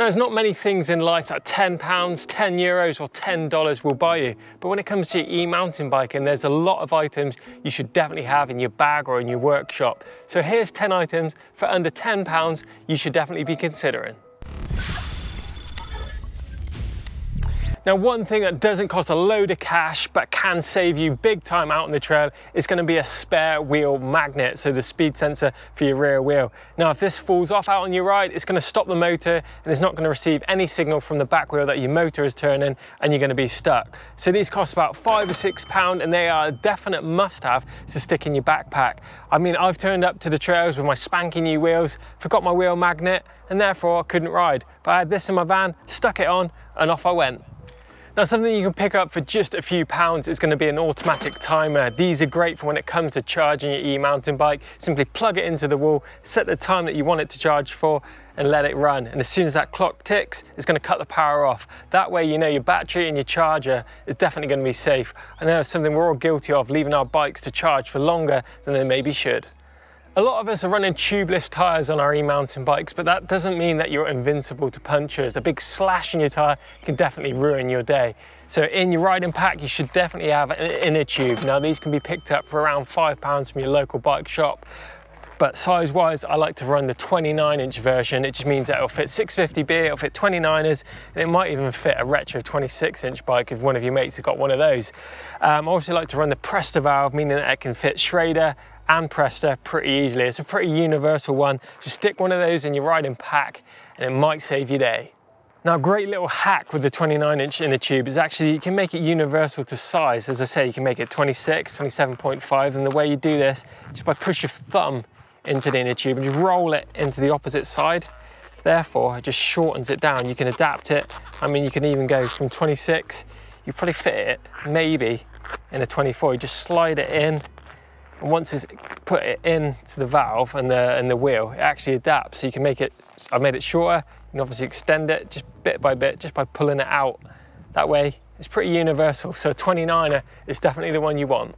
Now, there's not many things in life that £10, €10 or $10 will buy you, but when it comes to your e-mountain biking, there's a lot of items you should definitely have in your bag or in your workshop. So here's 10 items for under £10 you should definitely be considering. Now, one thing that doesn't cost a load of cash but can save you big time out on the trail is going to be a spare wheel magnet, so the speed sensor for your rear wheel. Now, if this falls off out on your ride, it's going to stop the motor and it's not going to receive any signal from the back wheel that your motor is turning and you're going to be stuck. So these cost about £5 or £6 and they are a definite must-have to stick in your backpack. I mean, I've turned up to the trails with my spanking new wheels, forgot my wheel magnet, and therefore I couldn't ride. But I had this in my van, stuck it on, and off I went. Now, something you can pick up for just a few pounds is going to be an automatic timer. These are great for when it comes to charging your e-mountain bike. Simply plug it into the wall, set the time that you want it to charge for, and let it run. And as soon as that clock ticks, it's going to cut the power off. That way, you know your battery and your charger is definitely going to be safe. I know it's something we're all guilty of, leaving our bikes to charge for longer than they maybe should. A lot of us are running tubeless tyres on our e-mountain bikes, but that doesn't mean that you're invincible to punctures. A big slash in your tyre can definitely ruin your day. So in your riding pack, you should definitely have an inner tube. Now, these can be picked up for around £5 from your local bike shop. But size-wise, I like to run the 29-inch version. It just means that it'll fit 650B, it'll fit 29ers, and it might even fit a retro 26-inch bike if one of your mates has got one of those. I also like to run the Presta valve, meaning that it can fit Schrader and Presta pretty easily. It's a pretty universal one. Just stick one of those in your riding pack and it might save your day. Now, a great little hack with the 29-inch inner tube is actually you can make it universal to size. As I say, you can make it 26, 27.5, and the way you do this is just by push your thumb into the inner tube and just roll it into the opposite side. Therefore, it just shortens it down. You can adapt it. I mean, you can even go from 26, you probably fit it maybe in a 24. You just slide it in. And once it's put it into the valve and the wheel, it actually adapts. So you can make it, I've made it shorter, you can obviously extend it just bit by bit, just by pulling it out. That way, it's pretty universal. So a 29er is definitely the one you want.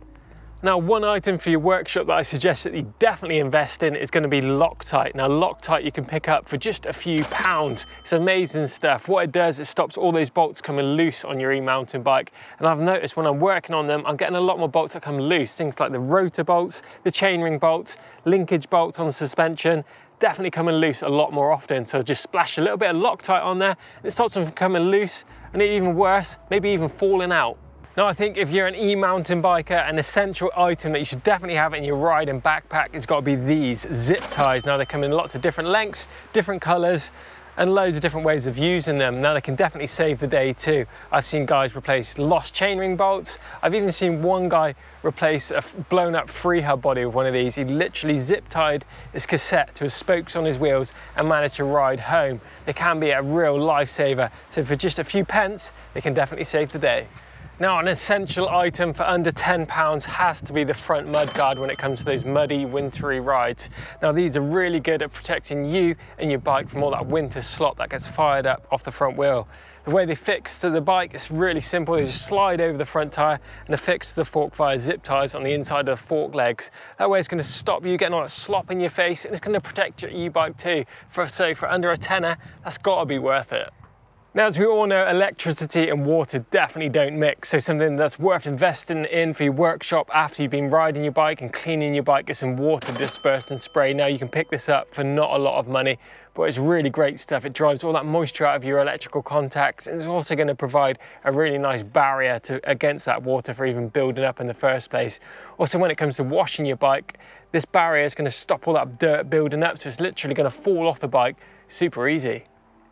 Now, one item for your workshop that I suggest that you definitely invest in is going to be Loctite. Now, Loctite you can pick up for just a few pounds. It's amazing stuff. What it does, it stops all those bolts coming loose on your e-mountain bike. And I've noticed when I'm working on them, I'm getting a lot more bolts that come loose. Things like the rotor bolts, the chainring bolts, linkage bolts on the suspension, definitely coming loose a lot more often. So just splash a little bit of Loctite on there, and it stops them from coming loose, and even worse, maybe even falling out. Now, I think if you're an e-mountain biker, an essential item that you should definitely have in your riding backpack has got to be these zip ties. Now, they come in lots of different lengths, different colors, and loads of different ways of using them. Now, they can definitely save the day too. I've seen guys replace lost chainring bolts. I've even seen one guy replace a blown up free hub body with one of these. He literally zip tied his cassette to his spokes on his wheels and managed to ride home. They can be a real lifesaver. So for just a few pence, they can definitely save the day. Now, an essential item for under £10 has to be the front mudguard when it comes to those muddy, wintry rides. Now, these are really good at protecting you and your bike from all that winter slop that gets fired up off the front wheel. The way they fix to the bike is really simple. They just slide over the front tyre and affix to the fork via zip ties on the inside of the fork legs. That way it's going to stop you getting all that slop in your face, and it's going to protect your e-bike too. So for under a tenner, that's got to be worth it. Now, as we all know, electricity and water definitely don't mix, so something that's worth investing in for your workshop after you've been riding your bike and cleaning your bike is some water dispersed spray. Now, you can pick this up for not a lot of money, but it's really great stuff. It drives all that moisture out of your electrical contacts, and it's also going to provide a really nice barrier against that water for even building up in the first place. Also, when it comes to washing your bike, this barrier is going to stop all that dirt building up, so it's literally going to fall off the bike super easy.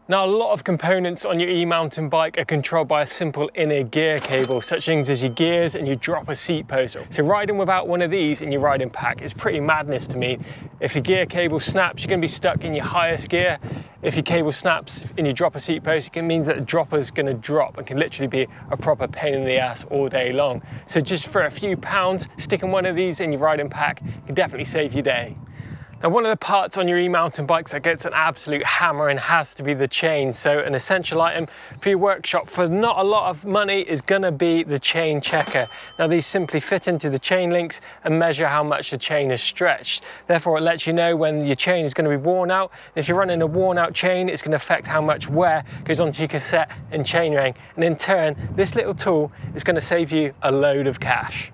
Now, a lot of components on your e-mountain bike are controlled by a simple inner gear cable, such things as your gears and your dropper seat post. So riding without one of these in your riding pack is pretty madness to me. If your gear cable snaps, you're going to be stuck in your highest gear. If your cable snaps in your dropper seat post, it means that the dropper is going to drop and can literally be a proper pain in the ass all day long. So just for a few pounds, sticking one of these in your riding pack can definitely save your day. Now, one of the parts on your e-mountain bikes that gets an absolute hammer and has to be the chain. So an essential item for your workshop for not a lot of money is gonna be the chain checker. Now, these simply fit into the chain links and measure how much the chain is stretched. Therefore, it lets you know when your chain is gonna be worn out. If you're running a worn out chain, it's gonna affect how much wear goes onto your cassette and chainring. And in turn, this little tool is gonna save you a load of cash.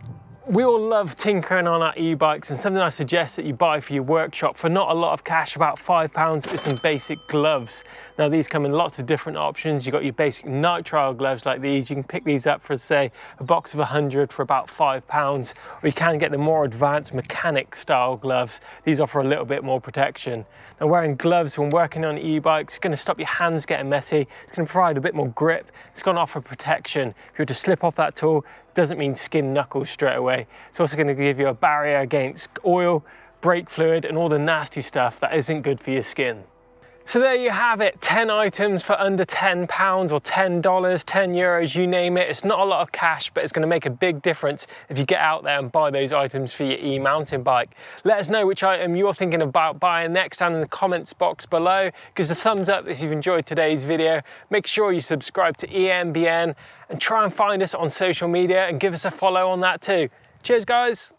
We all love tinkering on our e-bikes, and something I suggest that you buy for your workshop for not a lot of cash, about £5, is some basic gloves. Now, these come in lots of different options. You've got your basic nitrile gloves like these. You can pick these up for, say, a box of 100 for about £5, or you can get the more advanced mechanic style gloves. These offer a little bit more protection. Now, wearing gloves when working on e-bikes is going to stop your hands getting messy. It's going to provide a bit more grip. It's going to offer protection. If you were to slip off that tool, doesn't mean skin knuckles straight away. It's also going to give you a barrier against oil, brake fluid, and all the nasty stuff that isn't good for your skin. So there you have it, 10 items for under £10 or $10, €10, you name it. It's not a lot of cash, but it's going to make a big difference if you get out there and buy those items for your e-mountain bike. Let us know which item you're thinking about buying next down in the comments box below. Give us a thumbs up if you've enjoyed today's video. Make sure you subscribe to EMBN and try and find us on social media and give us a follow on that too. Cheers, guys.